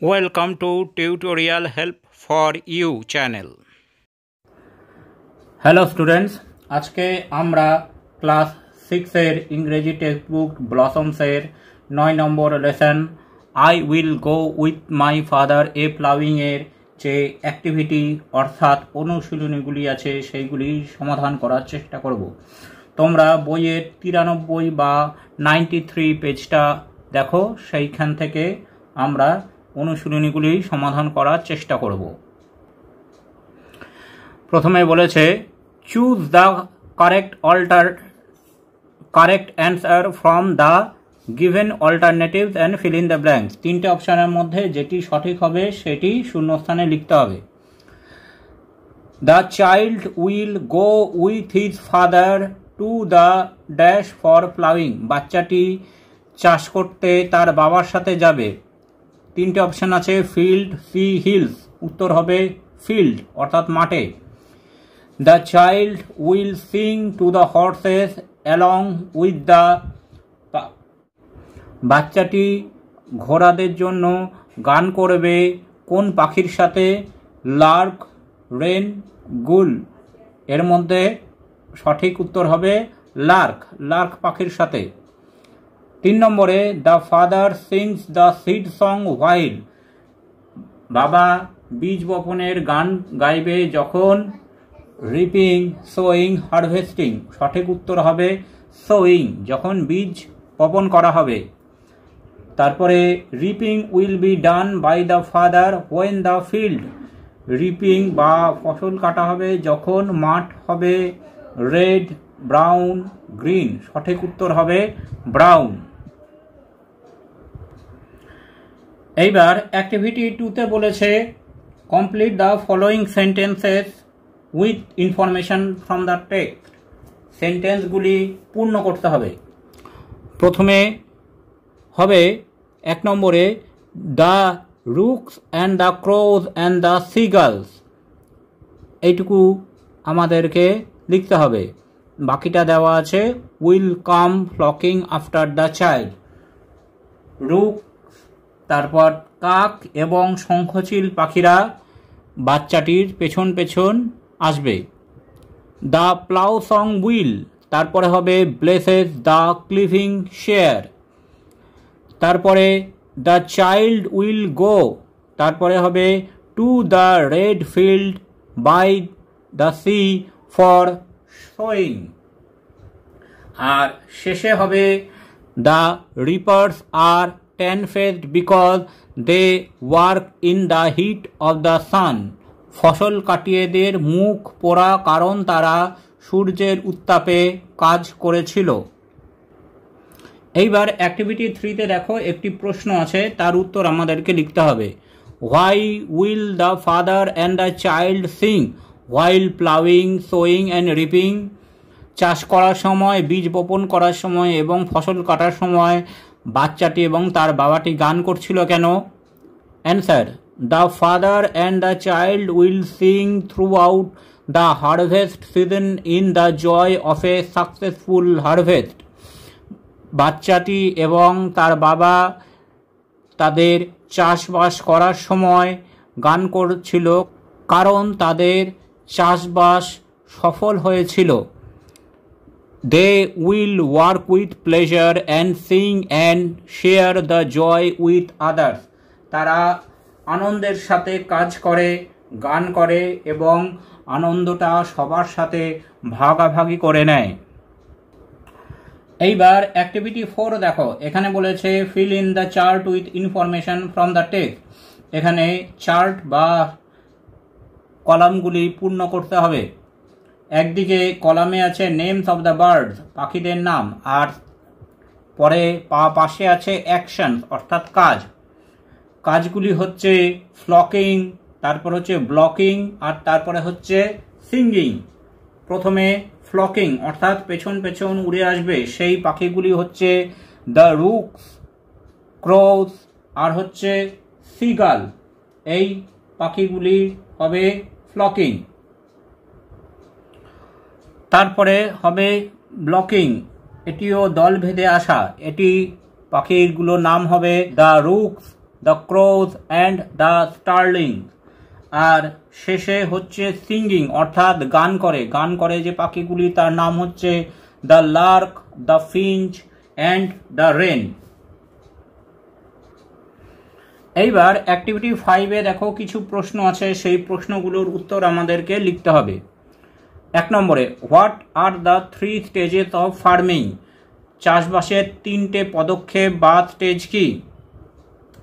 Welcome to Tutorial Help for You channel. Hello students, আজকে আমরা class 6 এর ইংরেজি টেক্সটবুক ব্লসমসের 9 নম্বর lesson I will go with my father a ploughing এর যে অ্যাক্টিভিটি অর্থাৎ অনুশীলনীগুলি আছে সেইগুলি সমাধান করার চেষ্টা করব। তোমরা বইয়ের 93 বা 93 পেজটা দেখো, সেইখান থেকে আমরা অনুশীলনীগুলি সমাধান করার চেষ্টা করব। প্রথমে বলেছে choose the correct answer from the given alternatives and feel in the blanks. তিনটে অপশানের মধ্যে যেটি সঠিক হবে সেটি শূন্যস্থানে লিখতে হবে। The child will go with his father to the dash for ploughing. বাচ্চাটি চাষ করতে তার বাবার সাথে যাবে। তিনটে অপশান আছে ফিল্ড, সি, হিলস। উত্তর হবে ফিল্ড অর্থাৎ মাঠে। The child will Singh to the horse's along with the. বাচ্চাটি ঘোড়াদের জন্য গান করবে কোন পাখির সাথে? লার্ক, রেন, গুল। এর মধ্যে সঠিক উত্তর হবে লার্ক পাখির সাথে। 3 নম্বরে the father sings the seed song while. বাবা বীজ বপনের গান গাইবে যখন? Reaping, sewing, harvesting. সঠিক উত্তর হবে সোয়িং, যখন বীজ বপন করা হবে। তারপরে reaping will be done by the father when the field. Reaping বা ফসল কাটা হবে যখন মাঠ হবে রেড, ব্রাউন, গ্রিন। সঠিক উত্তর হবে ব্রাউন। এইবার অ্যাক্টিভিটি 2তে বলেছে complete the following sentences with information from the text. সেন্টেন্সগুলি পূর্ণ করতে হবে। প্রথমে হবে 1 নম্বরে the rooks and the crows and the seagulls. এইটুকু আমাদেরকে লিখতে হবে। বাকিটা দেওয়া আছে will come flocking after the child. Rook, তারপর কাক এবং শঙ্খচিল পাখিরা বাচ্চাটির পেছন পেছন আসবে। দ্য প্লাউ সং উইল, তারপরে হবে ব্লেসেস দ্য ক্লিভিং শেয়ার। তারপরে দ্য চাইল্ড উইল গো, তারপরে হবে to the red field by the sea for sowing. আর শেষে হবে দ্য রিপার্স আর tan-faced because they work in the heat of the sun. ফসল কাটিয়েদের মুখ পোড়া কারণ তারা সূর্যের উত্তাপে কাজ করেছিল। এইবার অ্যাক্টিভিটি 3তে দেখো একটি প্রশ্ন আছে, তার উত্তর আমাদেরকে লিখতে হবে। Why will the father and the child Singh while ploughing, sowing and reaping. চাষ করার সময়, বীজ বপন করার সময় এবং ফসল কাটার সময় বাচ্চাটি এবং তার বাবাটি গান করছিল কেন? Answer, the father and the child will sing throughout the harvest season in the joy of a successful harvest. বাচ্চাটি এবং তার বাবা তাদের চাষবাস করার সময় গান করছিল কারণ তাদের চাষবাস সফল হয়েছিল। They will work with pleasure and sing and share the joy with others. তারা আনন্দের সাথে কাজ করে, গান করে এবং আনন্দটা সবার সাথে ভাগাভাগি করে নেয়। এইবার অ্যাক্টিভিটি 4 দেখো, এখানে বলেছে fill in the chart with information from the text. এখানে চার্ট বা কলামগুলি পূর্ণ করতে হবে। একদিকে কলামে আছে নেমস অফ দ্য বার্ডস, পাখিদের নাম, আর পরে পাশে আছে অ্যাকশনস অর্থাৎ কাজ। কাজগুলি হচ্ছে ফ্লকিং, তারপর হচ্ছে ব্লকিং, আর তারপরে হচ্ছে সিঙ্গিং। প্রথমে ফ্লকিং অর্থাৎ পেছন পেছন উড়ে আসবে সেই পাখিগুলি হচ্ছে দ্য রুকস, ক্রোজ আর হচ্ছে সিগাল। এই পাখিগুলি হবে ফ্লকিং। তারপরে হবে ব্লকিং, এটিও দল ভেদে আসা। এটি পাখিগুলোর নাম হবে the rooks, the crows and the starling. আর শেষে হচ্ছে সিঙ্গিং অর্থাৎ গান করে যে পাখিগুলি তার নাম হচ্ছে the lark, the finch and the wren. এইবার অ্যাক্টিভিটি 5-এ দেখো কিছু প্রশ্ন আছে, সেই প্রশ্নগুলোর উত্তর আমাদেরকে লিখতে হবে। 1 নম্বরে, what are the 3 stages of farming? চাষবাসের 3টে পদক্ষেপ বা স্টেজ কি?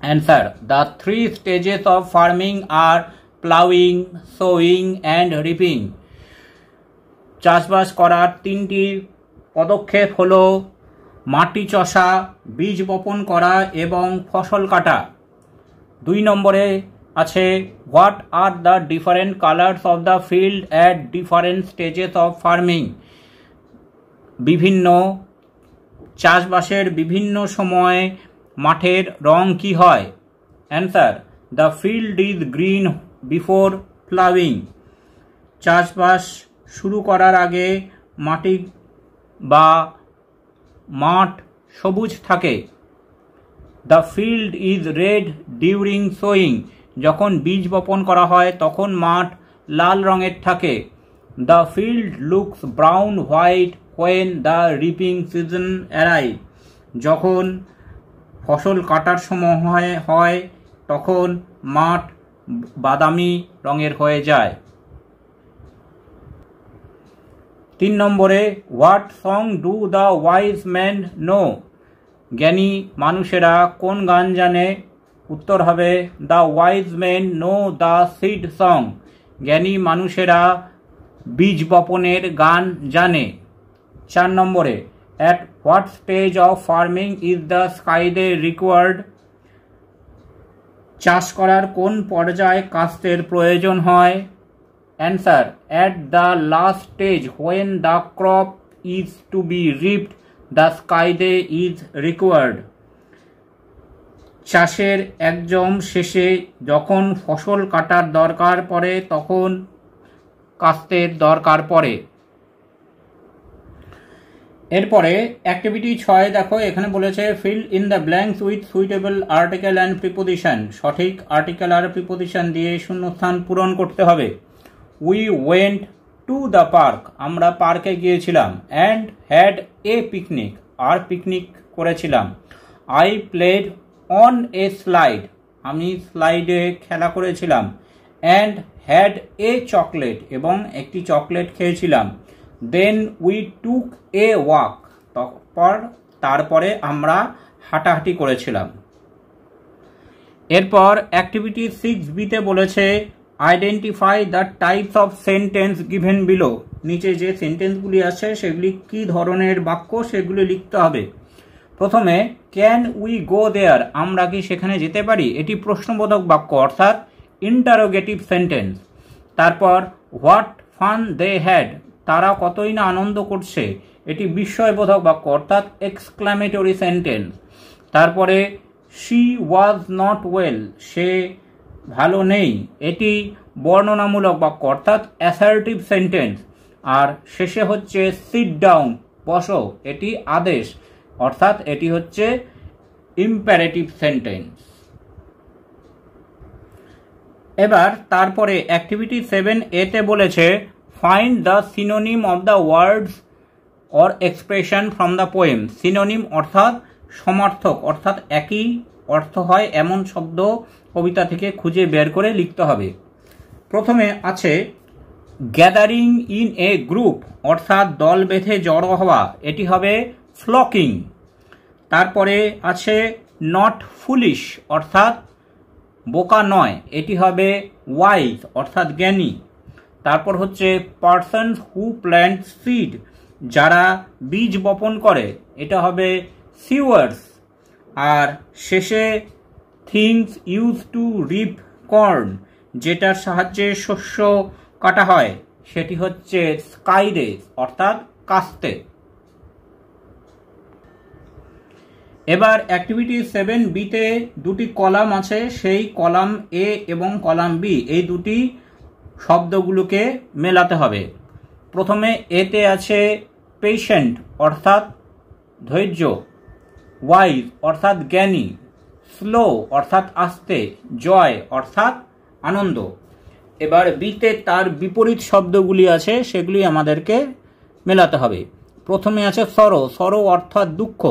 Answer, the 3 stages of farming are ploughing, sowing and reaping. চাষবাস করার 3টি পদক্ষেপ হলো মাটি চষা, বীজ বপন করা এবং ফসল কাটা। 2 নম্বরে আছে, what are the different colours of the field at different stages of farming? বিভিন্ন চাষবাসের বিভিন্ন সময়ে মাঠের রং কি হয়? Answer, the field is green before ploughing. চাষবাস শুরু করার আগে মাটি বা মাঠ সবুজ থাকে। The field is red during sewing. যখন বীজ বপন করা হয় তখন মাঠ লাল রঙের থাকে। The field looks brown white when the reaping season arrive. যখন ফসল কাটার সময় হয় তখন মাঠ বাদামি রঙের হয়ে যায়। 3 নম্বরে, what song do the wise man know? জ্ঞানী মানুষেরা কোন গান জানে? উত্তর হবে, the wise man know the seed song. জ্ঞানী মানুষেরা বীজ বপনের গান জানে। 4 নম্বরে, at what stage of farming is the scythe required? চাষ করার কোন পর্যায়ে কাস্তের প্রয়োজন হয়? Answer, at the last stage when the crop is to be reaped the scythe is required. চাষের একদম শেষে যখন ফসল কাটার দরকার পড়ে তখন কাস্তের দরকার পড়ে। এরপরে অ্যাক্টিভিটি 6 দেখো, এখানে বলেছে fill in the blanks with suitable article and preposition. সঠিক আর্টিকেল আর প্রিপোজিশন দিয়ে শূন্যস্থান পূরণ করতে হবে। We went to the park. আমরা পার্কে গিয়েছিলাম। And had a picnic. আর পিকনিক করেছিলাম। I played on a slide. আমি স্লাইডে খেলা করেছিলাম। And had a chocolate. এবং একটি চকলেট খেয়েছিলাম। Then we took a walk. তারপরে আমরা হাঁটাহাঁটি করেছিলাম। এরপর অ্যাক্টিভিটি 6B-তে বলেছে identify the types of sentence given below. নিচে যে সেন্টেন্সগুলি আছে সেগুলি কি ধরনের বাক্য সেগুলি লিখতে হবে। প্রথমে, ক্যান উই গো দেয়ার? আমরা কি সেখানে যেতে পারি? এটি প্রশ্নবোধক বাক্য অর্থাৎ ইন্টারোগেটিভ সেন্টেন্স। তারপর, হোয়াট ফান দে হ্যাড? তারা কতই না আনন্দ করছে। এটি বিস্ময়বোধক বাক্য অর্থাৎ এক্সক্লামেটরি সেন্টেন্স। তারপরে, শি ওয়াজ নট ওয়েল। সে ভালো নেই। এটি বর্ণনামূলক বাক্য অর্থাৎ অ্যাসার্টিভ সেন্টেন্স। আর শেষে হচ্ছে সিট ডাউন, বসো। এটি আদেশ অর্থাৎ এটি হচ্ছে ইম্পারেটিভ সেন্টেন্স। এবার তারপরে অ্যাক্টিভিটি 7A-তে বলেছে find the synonym of the words or expression from the poem. Synonym অর্থাৎ সমার্থক অর্থাৎ একই অর্থ হয় এমন শব্দ কবিতা থেকে খুঁজে বের করে লিখতে হবে। প্রথমে আছে গ্যাদারিং ইন এ গ্রুপ অর্থাৎ দল বেঁধে জড়ো হওয়া। এটি হবে ফ্লকিং। তারপরে আছে নট ফুলিশ অর্থাৎ বোকা নয়। এটি হবে ওয়াইজ অর্থাৎ জ্ঞানী। তারপর হচ্ছে পারসনস হু প্ল্যান্ট সিড, যারা বীজ বপন করে। এটা হবে সিওয়ার্স। আর শেষে things use to reap corn, যেটার সাহায্যে শস্য কাটা হয়, সেটি হচ্ছে স্কাইডে অর্থাৎ কাস্তে। এবার অ্যাক্টিভিটি 7B-তে দুটি কলাম আছে। সেই কলাম এ এবং কলাম বি এই দুটি শব্দগুলোকে মেলাতে হবে। প্রথমে এতে আছে পেশেন্ট অর্থাৎ ধৈর্য, ওয়াইজ অর্থাৎ জ্ঞানী, স্লো অর্থাৎ আস্তে, জয় অর্থাৎ আনন্দ। এবার বিতে তার বিপরীত শব্দগুলি আছে, সেগুলি আমাদেরকে মেলাতে হবে। প্রথমে আছে সরো, সরো অর্থাৎ দুঃখ,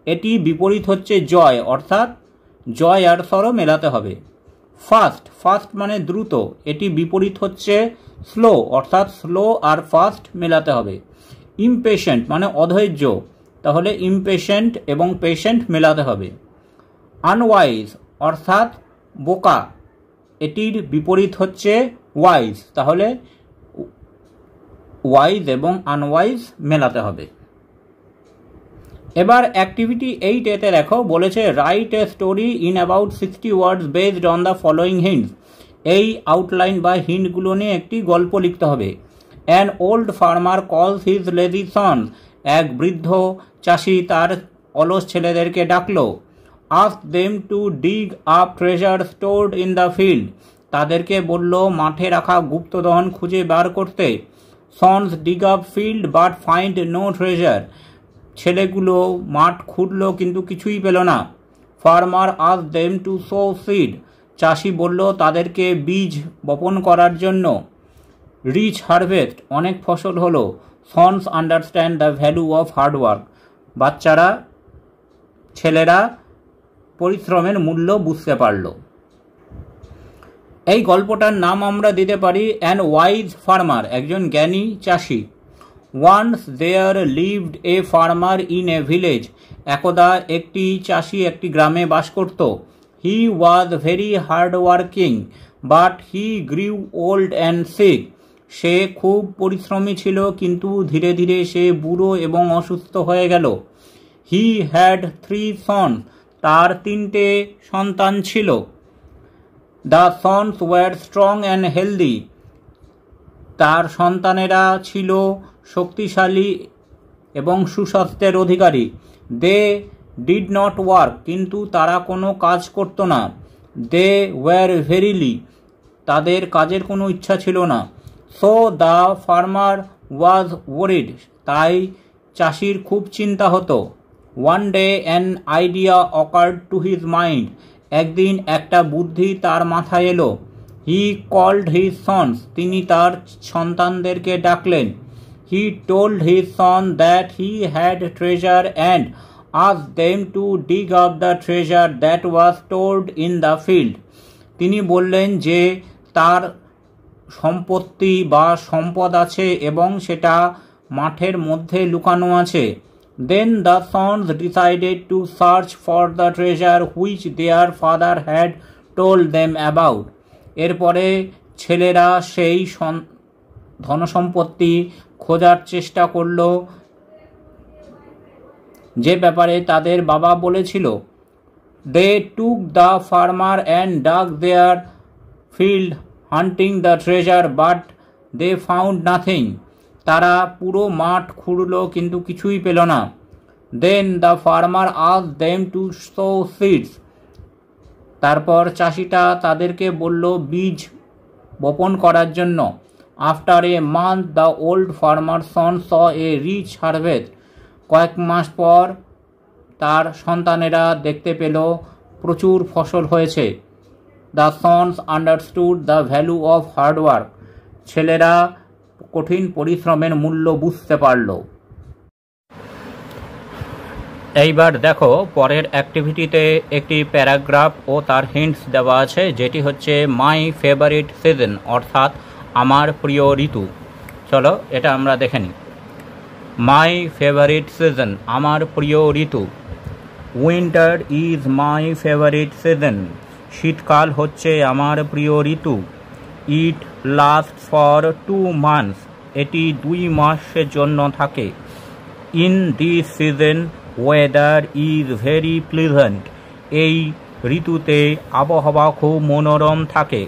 এটি বিপরীত হচ্ছে জয় অর্থাৎ জয় আর সরো মেলাতে হবে। ফাস্ট, ফাস্ট মানে দ্রুত, এটি বিপরীত হচ্ছে স্লো অর্থাৎ স্লো আর ফাস্ট মেলাতে হবে। ইমপেশেন্ট মানে অধৈর্য, তাহলে ইমপেশেন্ট এবং পেশেন্ট মেলাতে হবে। আনওয়াইজ অর্থাৎ বোকা, এটির বিপরীত হচ্ছে ওয়াইজ, তাহলে ওয়াইজ এবং আনওয়াইজ মেলাতে হবে। এবার অ্যাক্টিভিটি 8 দেখো, বলেছে write a story in about 60 words based on the following hints. এই আউটলাইন বা হিন্টগুলো নিয়ে একটি গল্প লিখতে হবে। An old farmer calls his lazy sons, এক বৃদ্ধ চাষি তার অলস ছেলেদেরকে ডাকলো। Ask them to dig up treasure stored in the field, তাদেরকে বলল মাঠে রাখা গুপ্তধন খুঁজে বার করতে। Sons dig up field but find no treasure, ছেলেগুলো মাঠ খুঁড়ল কিন্তু কিছুই পেল না। Farmer ask them to so seed, চাষি বলল তাদেরকে বীজ বপন করার জন্য। রিচ হারভেস্ট, অনেক ফসল হলো। Sons understand the value of hard work, বাচ্চারা ছেলেরা পরিশ্রমের মূল্য বুঝতে পারল। এই গল্পটার নাম আমরা দিতে পারি অ্যান ওয়াইজ ফার্মার, একজন জ্ঞানী চাষি। Once there lived a farmer in a village, একদা একটি চাষি একটি গ্রামে বাস করত। He was very hard working but he grew old and sick, সে খুব পরিশ্রমী ছিল কিন্তু ধীরে ধীরে সে বুড়ো এবং অসুস্থ হয়ে গেল। হি হ্যাড 3 সন্স, তার 3টে সন্তান ছিল। The sons war strong and healthy, তার সন্তানেরা ছিল শক্তিশালী এবং সুস্বাস্থ্যের অধিকারী। দে ডিড নট ওয়ার্ক, কিন্তু তারা কোনো কাজ করত না। দে ওয়ার ভেরিলি, তাদের কাজের কোনো ইচ্ছা ছিল না। So the farmer was worried, তাই চাষির খুব চিন্তা হতো। One day an idea occurred to his mind, একদিন একটা বুদ্ধি তার মাথায় এলো। হি কল্ড হিজ সন্স, তিনি তার সন্তানদেরকে ডাকলেন। He told his son that he had treasure and asked them to dig up the treasure that was stored in the field, তিনি বললেন যে তার সম্পত্তি বা সম্পদ আছে এবং সেটা মাঠের মধ্যে লুকানো আছে। Then the sons decided to search for the treasure which their father had told them about, এরপরে ছেলেরা সেই ধনসম্পত্তি খোঁজার চেষ্টা করলো যে ব্যাপারে তাদের বাবা বলেছিল। They took the farmer and dug their field hunting the treasure but they found nothing, তারা পুরো মাঠ খুঁড়ল কিন্তু কিছুই পেল না। Then the farmer asked them to sow seeds, তারপর চাষিটা তাদেরকে বলল বীজ বপন করার জন্য। After a month the old farmer son saw a rich harvest, কয়েক মাস পর তার সন্তানেরা দেখতে পেল প্রচুর ফসল হয়েছে। The sons understood the value of hard work, ছেলেরা কঠিন পরিশ্রমের মূল্য বুঝতে পারল। এইবার দেখো পরের অ্যাক্টিভিটিতে একটি প্যারাগ্রাফ ও তার হিন্টস দেওয়া আছে, যেটি হচ্ছে মাই ফেভারিট সিজন, অর্থাৎ আমার প্রিয় ঋতু। চলো এটা আমরা দেখে নিই। মাই ফেভারিট সিজন, আমার প্রিয় ঋতু। Winter is my favourite season, শীতকাল হচ্ছে আমার প্রিয় ঋতু। ইট লাস্ট ফর 2 মান্থস, এটি 2 মাসের জন্য থাকে। In this season weather is very pleasant, এই ঋতুতে আবহাওয়া খুব মনোরম থাকে।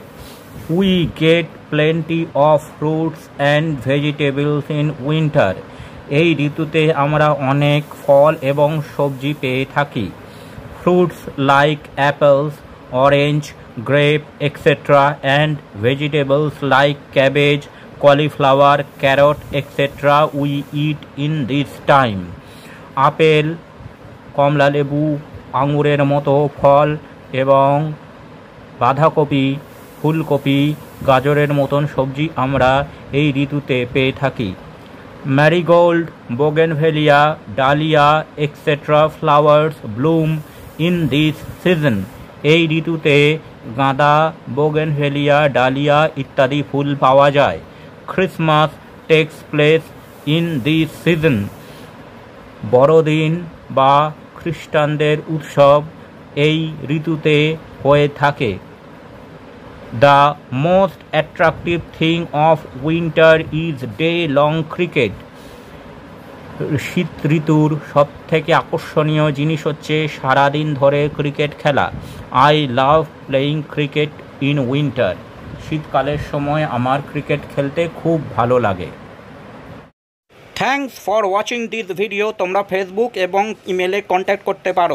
We get plenty of fruits and vegetables in winter, এই ঋতুতে আমরা অনেক ফল এবং সবজি পেয়ে থাকি। Fruits like apples, orange, grape etcetera and vegetables like cabbage, cauliflower, carrot etcetera we it in this time. Apple, কমলালেবু, আঙুরের মতো ফল এবং বাঁধাকপি, ফুলকপি, গাজরের মতন সবজি আমরা এই ঋতুতে পেয়ে থাকি। Marigold, bougainvillea, dahlia etcetera flowers Bloom in this season. এই ঋতুতে গাঁদা, বোগেনভেলিয়া, ডালিয়া ইত্যাদি ফুল পাওয়া যায়। Christmas takes place in this season. বড়দিন বা খ্রিস্টানদের উৎসব এই ঋতুতে হয়ে থাকে। The most attractive thing of winter is day long cricket. শীত ঋতুর সবথেকে আকর্ষণীয় জিনিস হচ্ছে সারাদিন ধরে ক্রিকেট খেলা। I love playing cricket in winter. শীতকালের সময় আমার ক্রিকেট খেলতে খুব ভালো লাগে। Thanks for watching this video. তোমরা ফেসবুক এবং ইমেলে কন্ট্যাক্ট করতে পারো।